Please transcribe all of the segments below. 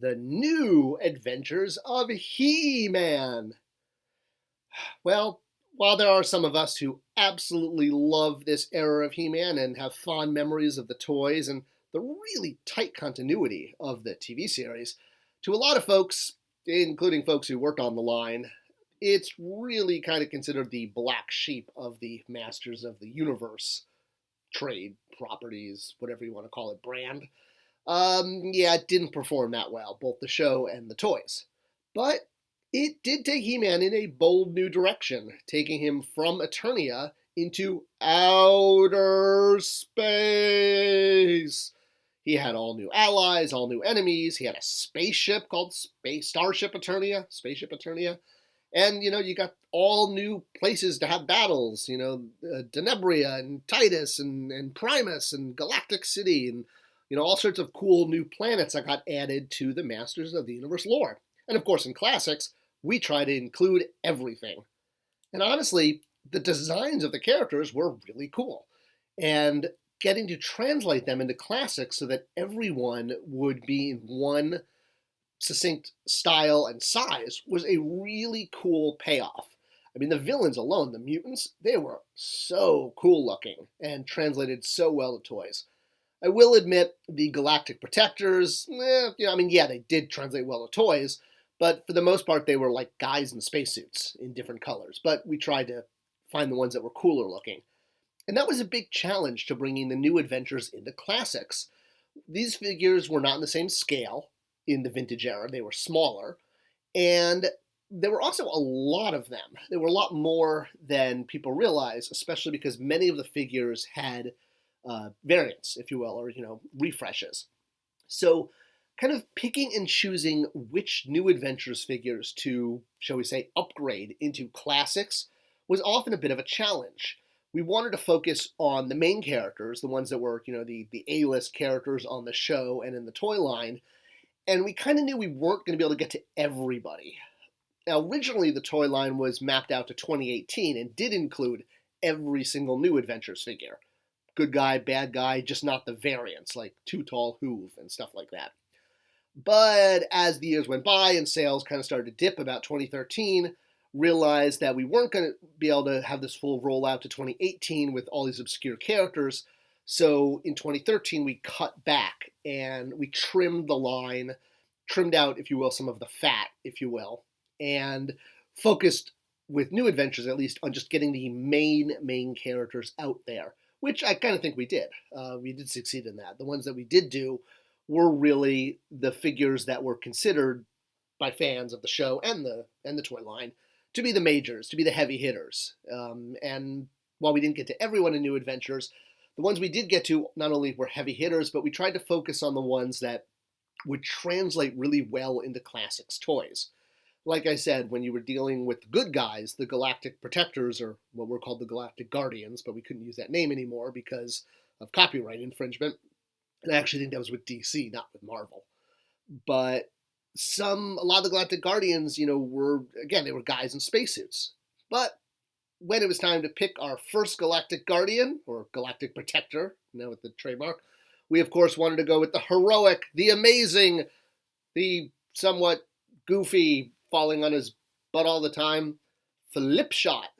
The New Adventures of He-Man. Well, while there are some of us who absolutely love this era of He-Man and have fond memories of the toys and the really tight continuity of the TV series, to a lot of folks, including folks who worked on the line, it's really kind of considered the black sheep of the Masters of the Universe trade, properties, whatever you want to call it, brand. Yeah, it didn't perform that well, both the show and the toys. But it did take He-Man in a bold new direction, taking him from Eternia into outer space. He had all new allies, all new enemies. He had a spaceship called Spaceship Eternia. And, you got all new places to have battles, Denebria and Titus and Primus and Galactic City and, all sorts of cool new planets that got added to the Masters of the Universe lore. And of course, in Classics, we try to include everything. And honestly, the designs of the characters were really cool. And getting to translate them into Classics so that everyone would be in one succinct style and size was a really cool payoff. I mean, the villains alone, the mutants, they were so cool looking and translated so well to toys. I will admit the Galactic Protectors, they did translate well to toys, but for the most part they were like guys in spacesuits in different colors. But we tried to find the ones that were cooler looking. And that was a big challenge to bringing the new adventures into Classics. These figures were not in the same scale in the vintage era. They were smaller, and there were also a lot of them. There were a lot more than people realize, especially because many of the figures had variants, if you will, or refreshes. So kind of picking and choosing which new adventures figures to, shall we say, upgrade into Classics was often a bit of a challenge. We wanted to focus on the main characters, the ones that were, the A-list characters on the show and in the toy line, and we kind of knew we weren't going to be able to get to everybody. Now, originally the toy line was mapped out to 2018 and did include every single new adventures figure. Good guy, bad guy, just not the variants, like Too Tall Hoove and stuff like that. But as the years went by and sales kind of started to dip about 2013, realized that we weren't going to be able to have this full rollout to 2018 with all these obscure characters. So in 2013, we cut back and we trimmed the line, trimmed out, if you will, some of the fat, if you will, and focused with new adventures, at least, on just getting the main characters out there, which I kind of think we did. We did succeed in that. The ones that we did do were really the figures that were considered by fans of the show and the toy line to be the majors, to be the heavy hitters. And while we didn't get to everyone in New Adventures, the ones we did get to not only were heavy hitters, but we tried to focus on the ones that would translate really well into Classics toys. Like I said, when you were dealing with the good guys, the Galactic Protectors, or what were called the Galactic Guardians, but we couldn't use that name anymore because of copyright infringement. And I actually think that was with DC, not with Marvel. But a lot of the Galactic Guardians, they were guys in spacesuits. But when it was time to pick our first Galactic Guardian, or Galactic Protector, with the trademark, we of course wanted to go with the heroic, the amazing, the somewhat goofy, falling on his butt all the time, Flipshot.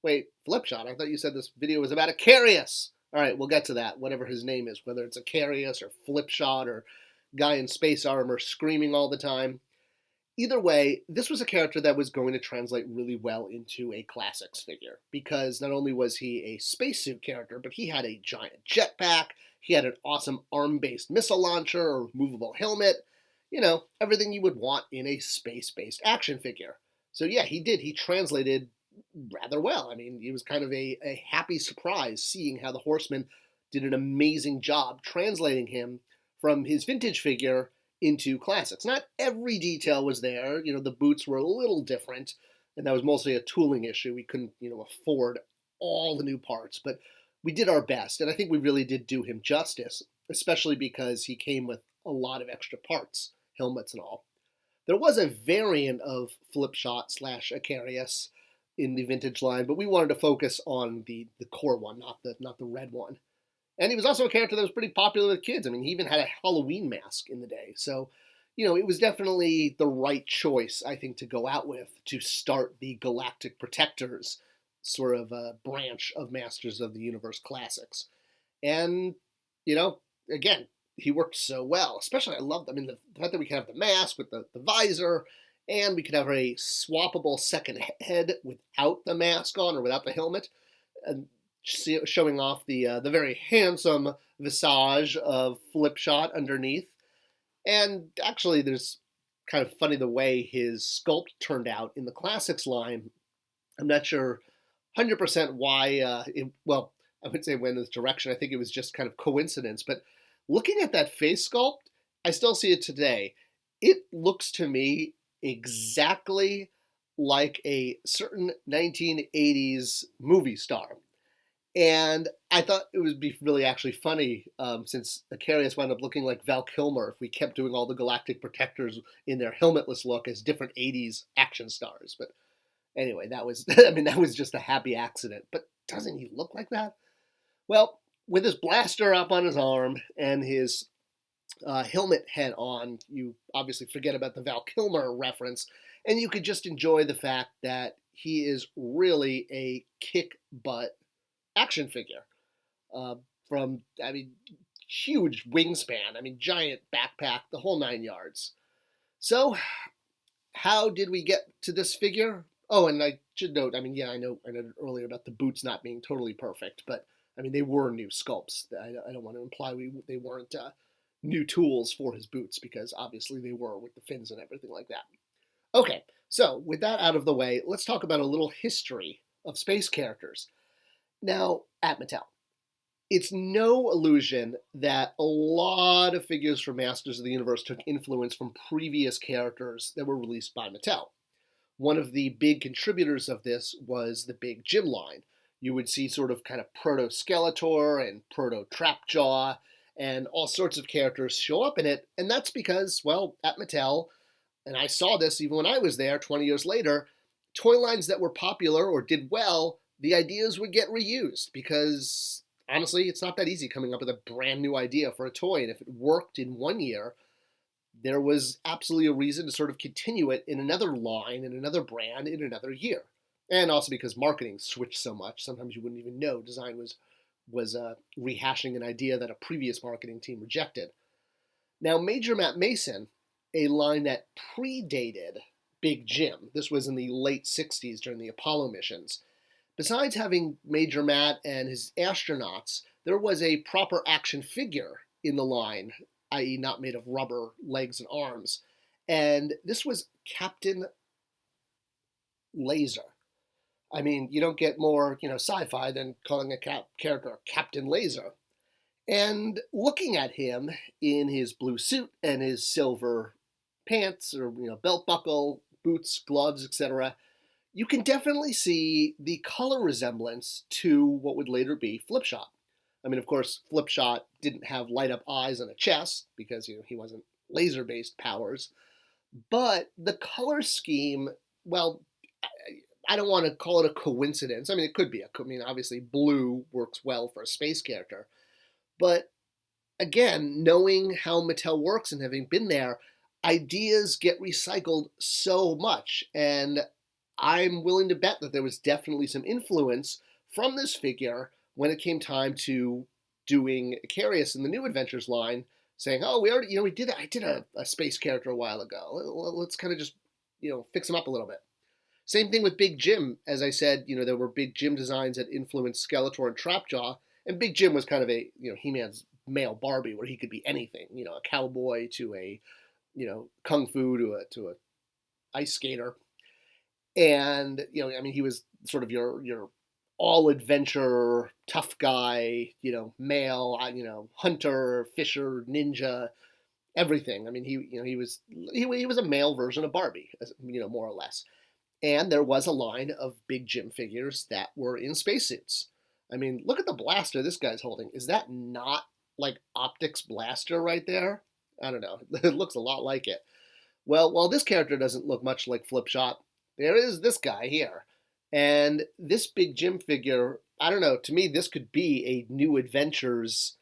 Wait, Flipshot? I thought you said this video was about Icarius. All right, we'll get to that, whatever his name is, whether it's Icarius or Flipshot or guy in space armor screaming all the time. Either way, this was a character that was going to translate really well into a Classics figure, because not only was he a spacesuit character, but he had a giant jetpack, he had an awesome arm-based missile launcher or movable helmet, everything you would want in a space-based action figure. So yeah, he did. He translated rather well. I mean, it was kind of a happy surprise seeing how the Horseman did an amazing job translating him from his vintage figure into Classics. Not every detail was there. The boots were a little different, and that was mostly a tooling issue. We couldn't, afford all the new parts, but we did our best, and I think we really did do him justice, especially because he came with a lot of extra parts, helmets and all. There was a variant of Flipshot / Icarius in the vintage line, but we wanted to focus on the core one, not the red one. And he was also a character that was pretty popular with kids. I mean, he even had a Halloween mask in the day. So, it was definitely the right choice, I think, to go out with to start the Galactic Protectors sort of a branch of Masters of the Universe Classics. And, you know, again, he worked so well. Especially, I loved, the fact that we could have the mask with the visor, and we could have a swappable second head without the mask on or without the helmet, and showing off the very handsome visage of Flipshot underneath. And actually, there's kind of funny the way his sculpt turned out in the Classics line. I'm not sure 100% why, well, I would say went in this direction. I think it was just kind of coincidence. But looking at that face sculpt, I still see it today. It looks to me exactly like a certain 1980s movie star. And I thought it would be really actually funny, since Icarius wound up looking like Val Kilmer if we kept doing all the Galactic Protectors in their helmetless look as different 80s action stars. But anyway, that was, that was just a happy accident. But doesn't he look like that? Well, with his blaster up on his arm and his helmet head on, you obviously forget about the Val Kilmer reference, and you could just enjoy the fact that he is really a kick butt action figure. From, huge wingspan, giant backpack, the whole 9 yards. So, how did we get to this figure? Oh, and I should note, I noted earlier about the boots not being totally perfect, but they were new sculpts. I don't want to imply they weren't new tools for his boots, because obviously they were with the fins and everything like that. Okay, so with that out of the way, let's talk about a little history of space characters. Now, at Mattel, it's no illusion that a lot of figures from Masters of the Universe took influence from previous characters that were released by Mattel. One of the big contributors of this was the Big Jim line. You would see sort of kind of Proto-Skeletor and Proto-Trapjaw and all sorts of characters show up in it, and that's because, well, at Mattel, and I saw this even when I was there 20 years later, toy lines that were popular or did well, the ideas would get reused, because honestly, it's not that easy coming up with a brand new idea for a toy, and if it worked in one year, there was absolutely a reason to sort of continue it in another line, in another brand, in another year. And also because marketing switched so much, sometimes you wouldn't even know design was rehashing an idea that a previous marketing team rejected. Now, Major Matt Mason, a line that predated Big Jim, this was in the late 60s during the Apollo missions. Besides having Major Matt and his astronauts, there was a proper action figure in the line, i.e. not made of rubber legs and arms. And this was Captain Laser. You don't get more, sci-fi than calling a character Captain Laser. And looking at him in his blue suit and his silver pants or, belt buckle, boots, gloves, etc., you can definitely see the color resemblance to what would later be Flipshot. Of course, Flipshot didn't have light-up eyes and a chest because, he wasn't laser-based powers. But the color scheme, well, I don't want to call it a coincidence. It could be. Obviously, blue works well for a space character. But again, knowing how Mattel works and having been there, ideas get recycled so much. And I'm willing to bet that there was definitely some influence from this figure when it came time to doing Icarius in the New Adventures line, saying, oh, we did it. I did a space character a while ago. Let's kind of just, fix him up a little bit. Same thing with Big Jim. As I said, there were Big Jim designs that influenced Skeletor and Trapjaw, and Big Jim was kind of a, He-Man's male Barbie, where he could be anything, a cowboy to a, kung fu to a ice skater. And, he was sort of your all-adventure, tough guy, male, hunter, fisher, ninja, everything. He was a male version of Barbie, more or less. And there was a line of Big Jim figures that were in spacesuits. Look at the blaster this guy's holding. Is that not like Optic's blaster right there? I don't know. It looks a lot like it. Well, while this character doesn't look much like Flipshot, there is this guy here. And this Big Jim figure, I don't know, to me this could be a New Adventures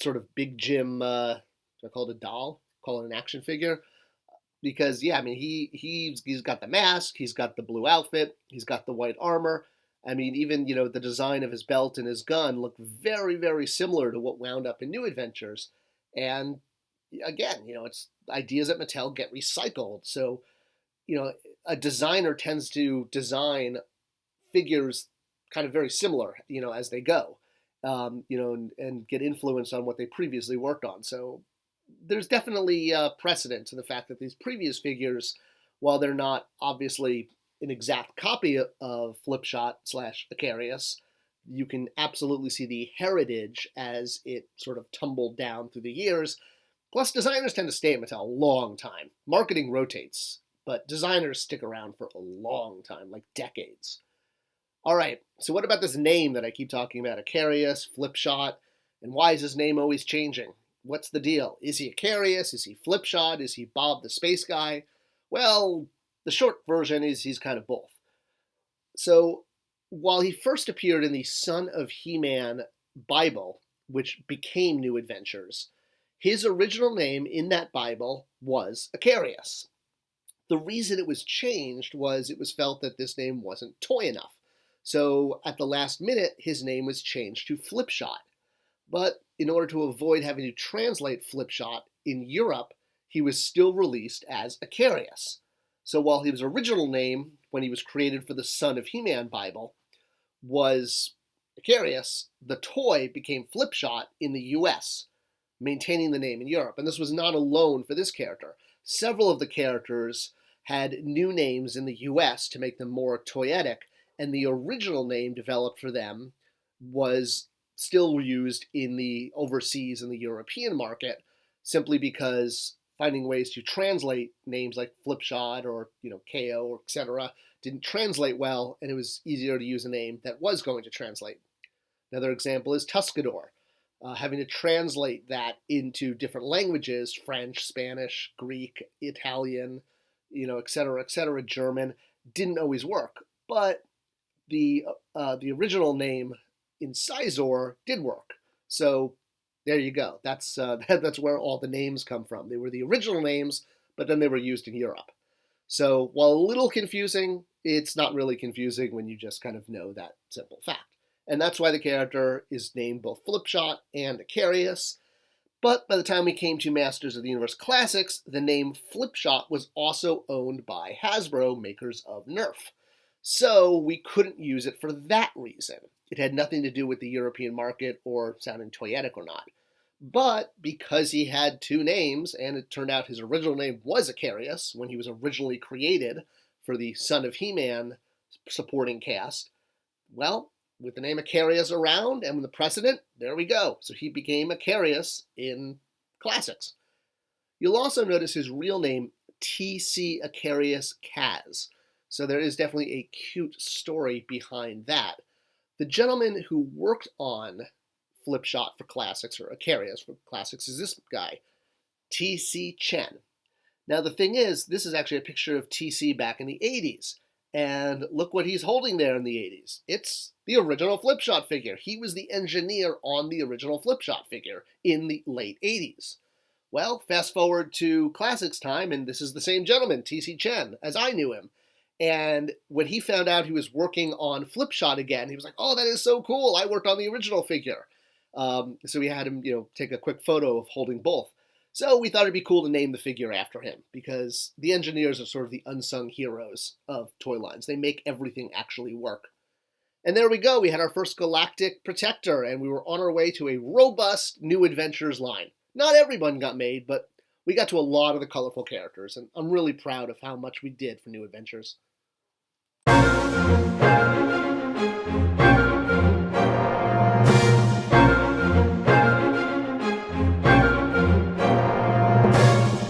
sort of Big Jim, do I call it a doll? Call it an action figure? because yeah, I mean he's got the mask, he's got the blue outfit, he's got the white armor. I mean, even the design of his belt and his gun look very, very similar to what wound up in New Adventures. And again, it's ideas at Mattel get recycled. So a designer tends to design figures kind of very similar, as they go, and get influenced on what they previously worked on. So there's definitely precedent to the fact that these previous figures, while they're not obviously an exact copy of Flipshot / Icarius, you can absolutely see the heritage as it sort of tumbled down through the years. Plus, designers tend to stay at Mattel a long time. Marketing rotates, but designers stick around for a long time, like decades. All right, so what about this name that I keep talking about, Icarius, Flipshot, and why is his name always changing? What's the deal? Is he Icarius? Is he Flipshot? Is he Bob the Space Guy? Well, the short version is he's kind of both. So, while he first appeared in the Son of He-Man Bible, which became New Adventures, his original name in that Bible was Icarius. The reason it was changed was it was felt that this name wasn't toy enough. So at the last minute, his name was changed to Flipshot. But in order to avoid having to translate Flipshot in Europe, he was still released as Icarius. So while his original name, when he was created for the Son of He-Man Bible, was Icarius, the toy became Flipshot in the US, maintaining the name in Europe. And this was not alone for this character. Several of the characters had new names in the US to make them more toyetic, and the original name developed for them was still used in the overseas and the European market, simply because finding ways to translate names like Flipshot or KO or etc. didn't translate well, and it was easier to use a name that was going to translate. Another example is Tuscador. Having to translate that into different languages, French, Spanish, Greek, Italian, etc., German, didn't always work. But the original name in Sizor did work. So there you go. That's where all the names come from. They were the original names, but then they were used in Europe. So while a little confusing, it's not really confusing when you just kind of know that simple fact. And that's why the character is named both Flipshot and Icarius. But by the time we came to Masters of the Universe Classics, the name Flipshot was also owned by Hasbro, makers of Nerf. So we couldn't use it for that reason. It had nothing to do with the European market or sounding toyetic or not. But because he had two names, and it turned out his original name was Icarius when he was originally created for the Son of He-Man supporting cast, well, with the name Icarius around and with the precedent, there we go. So he became Icarius in Classics. You'll also notice his real name, T.C. Icarius Kaz. So there is definitely a cute story behind that. The gentleman who worked on Flipshot for Classics, or Icarius for Classics, is this guy, T.C. Chen. Now the thing is, this is actually a picture of T.C. back in the 80s. And look what he's holding there in the 80s. It's the original Flipshot figure. He was the engineer on the original Flipshot figure in the late 80s. Well, fast forward to Classics time, and this is the same gentleman, T.C. Chen, as I knew him. And when he found out he was working on Flipshot again, he was like, oh, that is so cool. I worked on the original figure. So we had him, take a quick photo of holding both. So we thought it'd be cool to name the figure after him, because the engineers are sort of the unsung heroes of toy lines. They make everything actually work. And there we go. We had our first Galactic Protector, and we were on our way to a robust New Adventures line. Not everyone got made, but we got to a lot of the colorful characters, and I'm really proud of how much we did for New Adventures.